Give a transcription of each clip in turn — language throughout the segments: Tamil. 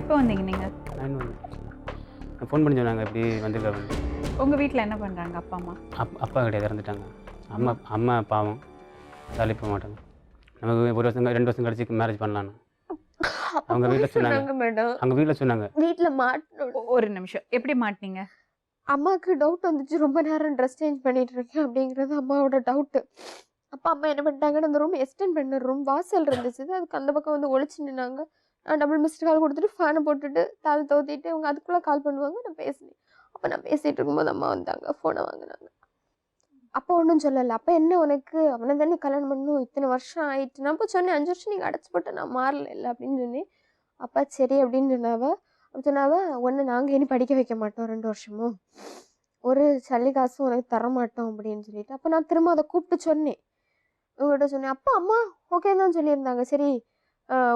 எப்போ வந்தீங்க நீங்கள்? நான் ஃபோன் பண்ணி சொன்னாங்க இப்படி வந்திருக்காங்க. உங்கள் வீட்டில் என்ன பண்ணுறாங்க அப்பா அம்மா? அப்பா கிடையாது, இறந்துட்டாங்க. அம்மா பாவம் வேலைக்கு போக மாட்டாங்க. நமக்கு 1 வருஷம் 2 வருஷம் கழிச்சு மேரேஜ் பண்ணலான்னு அவங்க வீட்டில் சொன்னாங்க. மேடம் அவங்க வீட்டில் சொன்னாங்க. வீட்டில் மாட்டணும். ஒரு நிமிஷம், எப்படி மாட்டினீங்க? அம்மாவுக்கு டவுட் வந்துச்சு, ரொம்ப நேரம் ட்ரெஸ் சேஞ்ச் பண்ணிட்டு இருக்கேன் அப்படிங்கிறது அம்மாவோட டவுட்டு. அப்பா அம்மா என்ன பண்ணிட்டாங்கன்னு அந்த ரூம் எக்ஸ்டெண்ட் பண்ண ரூம் வாசல் இருந்துச்சு, அதுக்கு அந்த பக்கம் வந்து ஒழிச்சு நின்னாங்க. நான் டபுள் மிஸ்டு கால் கொடுத்துட்டு ஃபேனை போட்டுட்டு தாள் தோத்திட்டு அவங்க அதுக்குள்ளே கால் பண்ணுவாங்க. நான் பேசினேன். அப்போ நான் பேசிகிட்டு இருக்கும்போது அம்மா வந்தாங்க, ஃபோனை வாங்கினாங்க. அப்போ ஒன்றும் சொல்லலை. அப்போ என்ன உனக்கு அவனை தானே கல்யாணம் பண்ணணும், இத்தனை வருஷம் ஆயிட்டு. நான் அப்போ சொன்னேன் 5 வருஷம் நீங்கள் அடைச்சி போட்டு நான் மாறல இல்லை அப்படின்னு சொன்னேன். அப்பா சரி அப்படின்னு சொன்னாவ ஒன்று நாங்கள் இனி படிக்க வைக்க மாட்டோம் 2 வருஷமும், ஒரு சல்லி காசும் உனக்கு தர மாட்டோம் அப்படின்னு சொல்லிட்டு. அப்போ நான் திரும்ப அதை கூப்பிட்டு சொன்னேன், உங்கள்கிட்ட சொன்னேன். அப்போ அம்மா ஓகே தான் சொல்லியிருந்தாங்க. சரி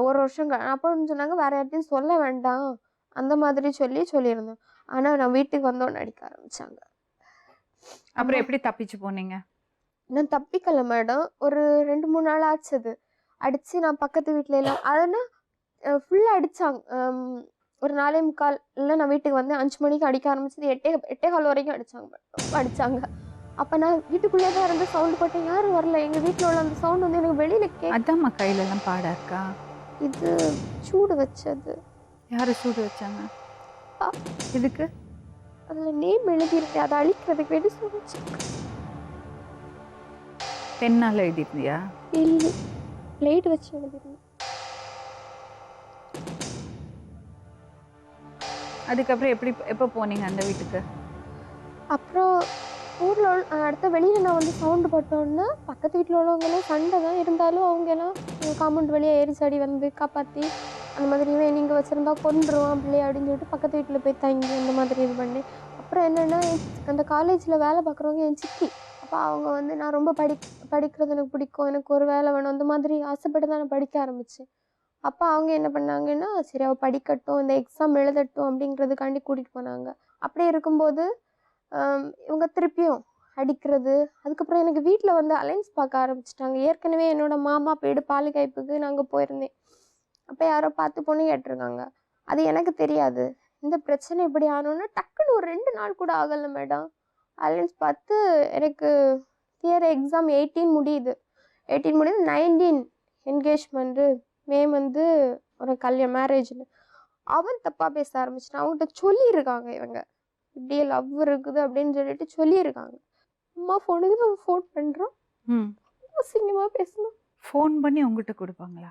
1 வருஷம் அப்போன்னு சொன்னாங்க வேறு யார்ட்டையும் சொல்ல வேண்டாம் அந்த மாதிரி சொல்லியிருந்தேன். ஆனால் நான் வீட்டுக்கு வந்தோன்னு அடிக்க ஆரம்பித்தாங்க. அப்புறம் எப்படி தப்பிச்சு போனீங்க? நான் தப்பிக்கல மேடம், ஒரு 2-3 நாள் ஆச்சு. அது அடித்து நான் பக்கத்து வீட்டில எல்லாம் அதனால் ஃபுல்லாக அடித்தாங்க. ஒரு 4:45 இல்லை நான் வீட்டுக்கு வந்து 5 மணிக்கு அடிக்க ஆரம்பிச்சது. 8:15 வரைக்கும் அடித்தாங்க. அப்போ நான் வீட்டுக்குள்ளே தான் இருந்து சவுண்டு போட்டேன், யாரும் வரல. எங்கள் வீட்டில் உள்ள அந்த சவுண்டு வந்து எனக்கு வெளியில் அதாம்மா கையிலெல்லாம் பாடா இருக்கா? இது சூடு வச்சது. யார் சூடு வச்சாங்க? இதுக்கு அதில் நேம் எழுதியிருந்தேன், அதை அழிக்கிறதுக்கு வேண்டி சூடு வச்சாங்க. பெண்ணால் எழுதிருந்தியா? இல்லை, லைட் வச்சு எழுதிருந்தேன். அதுக்கப்புறம் எப்போ போனீங்க அந்த வீட்டுக்கு? அப்புறம் ஊரில் அடுத்த வெளியில் நான் வந்து சவுண்டு போட்டோன்னா பக்கத்து வீட்டில் உள்ளவங்களாம் சண்டை தான் இருந்தாலும் அவங்கெல்லாம் காம்பவுண்ட் வழியாக ஏறி சாடி வந்து காப்பாற்றி அந்த மாதிரி இவன் நீங்கள் வச்சுருந்தா கொன்றுவான் பிள்ளைய அப்படின்னு சொல்லிட்டு பக்கத்து வீட்டில் போய் தங்கி அந்த மாதிரி இது பண்ணேன். அப்புறம் என்னென்னா அந்த காலேஜில் வேலை பார்க்குறவங்க என் சித்தி. அப்போ அவங்க வந்து நான் ரொம்ப படிக்கிறது எனக்கு பிடிக்கும், எனக்கு ஒரு வேலை வேணும் அந்த மாதிரி ஆசைப்பட்டு தான் நான் படிக்க ஆரம்பித்தேன். அப்போ அவங்க என்ன பண்ணாங்கன்னா சரி அவள் படிக்கட்டும், இந்த எக்ஸாம் எழுதட்டும் அப்படிங்கிறதுக்காண்டி கூட்டிகிட்டு போனாங்க. அப்படியே இருக்கும்போது இவங்க திருப்பியும் அடிக்கிறது. அதுக்கப்புறம் எனக்கு வீட்டில் வந்து அலைன்ஸ் பார்க்க ஆரம்பிச்சிட்டாங்க. ஏற்கனவே என்னோடய மாமா வீடு பாலுகாய்ப்புக்கு நாங்கள் போயிருந்தேன். அப்போ யாரோ பார்த்து பொண்ணு கேட்டிருக்காங்க. அது எனக்கு தெரியாது. இந்த பிரச்சனை இப்படி ஆனோன்னா டக்குன்னு ஒரு 2 நாள் கூட ஆகலை மேடம். அலைன்ஸ் பார்த்து எனக்கு தியரி எக்ஸாம் 18 முடியுது. 19 என்கேஜ்மெண்ட்டு, மே வந்து ஒரு கல்யாணம் மேரேஜ்னு. அவன் தப்பாக பேச ஆரம்பிச்சிட்டான். அவங்ககிட்ட சொல்லியிருக்காங்க இவங்க இப்படியே லவ் இருக்குது அப்படின்னு சொல்லிட்டு சொல்லியிருக்காங்க. அம்மா ஃபோனுக்கு நம்ம ஃபோன் பண்ணுறோம், அசிங்கமாக பேசணும். ஃபோன் பண்ணி உங்ககிட்ட கொடுப்பாங்களா?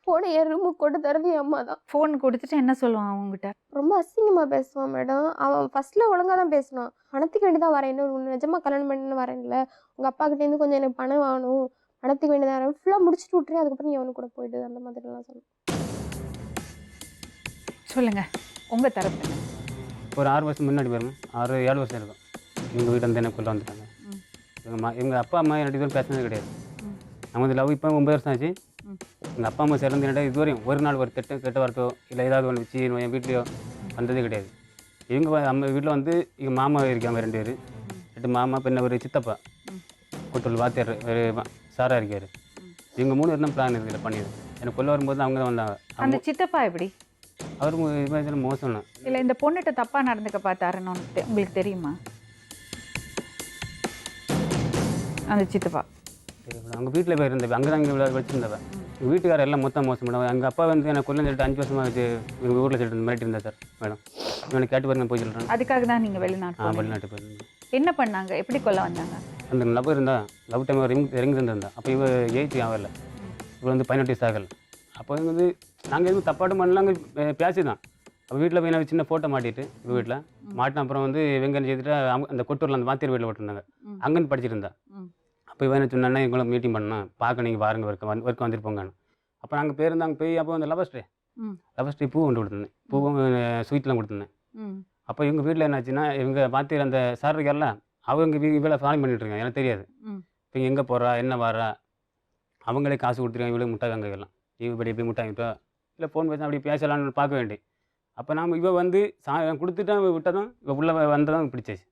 ஃபோனை என் ரூமுக்கு கொண்டு தரது என் அம்மா தான். ஃபோன் கொடுத்துட்டு என்ன சொல்லுவான் அவங்ககிட்ட? ரொம்ப அசிங்கமாக பேசுவான் மேடம். அவன் ஃபஸ்ட்டில் ஒழுங்காக தான் பேசினான். பணத்துக்கு வேண்டி தான் வரேன், இன்னும் நிஜமாக கல்யாணம் பண்ணி வரேன்ல, உங்கள் அப்பாக்கிட்டேருந்து கொஞ்சம் எனக்கு பணம் வாங்கணும், பணத்துக்கு வேண்டி தான் வரேன், ஃபுல்லாக முடிச்சுட்டு விட்டுறேன், அதுக்கப்புறம் நீ அவனு கூட போயிடுது அந்த மாதிரிலாம் சொன்னேன். சொல்லுங்கள் உங்கள் தரப்பு. ஒரு 6 வருஷம் முன்னாடி வரும், 6-7 வருஷம் இருக்கும். எங்கள் வீட்டு வந்து எனக்குள்ளே வந்துட்டாங்க. எங்கள் அப்பா அம்மா 2 பேரும் பேசினது கிடையாது. நம்ம வந்து லவ் இப்போ 9 வருஷம் ஆச்சு. எங்கள் அப்பா அம்மா சேர்ந்து என்னடா இதுவரையும் ஒரு நாள் ஒரு கெட்ட வார்த்தையோ இல்லை ஏதாவது ஒன்று வச்சு என் வீட்லையோ வந்ததே கிடையாது. இவங்க அம்மா வீட்டில் வந்து எங்கள் மாமா இருக்காங்க 2 பேர், 2 மாமா பின்ன ஒரு சித்தப்பா கூட்டல் வாத்தியார் ஒரு சாராக இருக்கார். இவங்க 3 பேர் தான் பிளான் இருக்குது பண்ணியது. எனக்கு கொள்ள வரும்போது அவங்க தான் வந்தாங்க. அந்த சித்தப்பா எப்படி? அவரும் இது மோசம் இல்லை, இந்த பொண்ணுகிட்ட தப்பாக நடந்துக்க பார்த்தாருன்னு உங்களுக்கு தெரியுமா? அந்த சித்தப்பா அவங்க வீட்டில் போய் இருந்தவ, அங்கே தான் இங்கே வச்சுருந்தவன். எங்கள் வீட்டுக்காரர் எல்லாம் மொத்தம் மோசம் பண்ணுவேன். எங்கள் அப்பா வந்து எனக்கு கொல்ல சொல்லிட்டு 5 வருஷமாக வச்சு எங்கள் ஊரில் சொல்லிட்டு மிரட்டி இருந்தா சார் மேடம். எனக்கு கேட்டு பாருங்க போய் சொல்கிறேன். அதுக்காக தான் நீங்கள் வெளிநாட்டு போயிருந்தேன். என்ன பண்ணாங்க, எப்படி கொல்ல வந்தாங்க? அந்த லவ் இருந்தா லவ் டைம் இறங்கி இருந்தா. அப்போ இவ 8 ஆகலை, இவள் வந்து 18 வயசு ஆகலை. அப்போ வந்து நாங்கள் எதுவும் தப்பாட்டும் பண்ணலாங்க பேசி தான். அப்போ வீட்டில் போய் நான் சின்ன ஃபோட்டோ மாட்டிட்டு இவங்க வீட்டில் மாட்டின அப்புறம் வந்து இவங்க செய்துட்டு அந்த கொட்டூரில் அந்த வாத்தியார் வீட்டில் போட்டிருந்தாங்க. அங்கேருந்து படிச்சுட்டு இருந்தா. அப்போ இவன் என்ன சொன்னா எங்களை மீட்டிங் பண்ணணும், பார்க்க நீங்கள் பாருங்க ஒர்க்கு வந்துருப்போங்கன்னு. அப்போ நாங்கள் போயிருந்தாங்க போய் அப்போ அந்த லவ் ஸ்ட்ரீ பூ கொண்டு கொடுத்துருந்தேன், பூவும் ஸ்வீட்லாம் கொடுத்துருந்தேன். அப்போ இவங்க வீட்டில் என்னாச்சுன்னா இவங்க வாத்தியார் அந்த சார் இருக்கார்ல அவங்க இவ்வளோ ஃபாலோ பண்ணிட்டு இருக்காங்க, எனக்கு தெரியாது. இப்போ எங்கே போகிறா என்ன வாரா, அவங்களே காசு கொடுத்துருக்காங்க, இவ்வளோ முட்டாய் வாங்க எல்லாம் இப்படி எப்படி முட்டாய் விட்டா இல்லை ஃபோன் பேச அப்படி பேசலான்னு பார்க்க வேண்டி. அப்போ நாம் இவ வந்து கொடுத்துட்டு விட்டதும் இவ உள்ள வந்ததும் பிடிச்சாச்சு.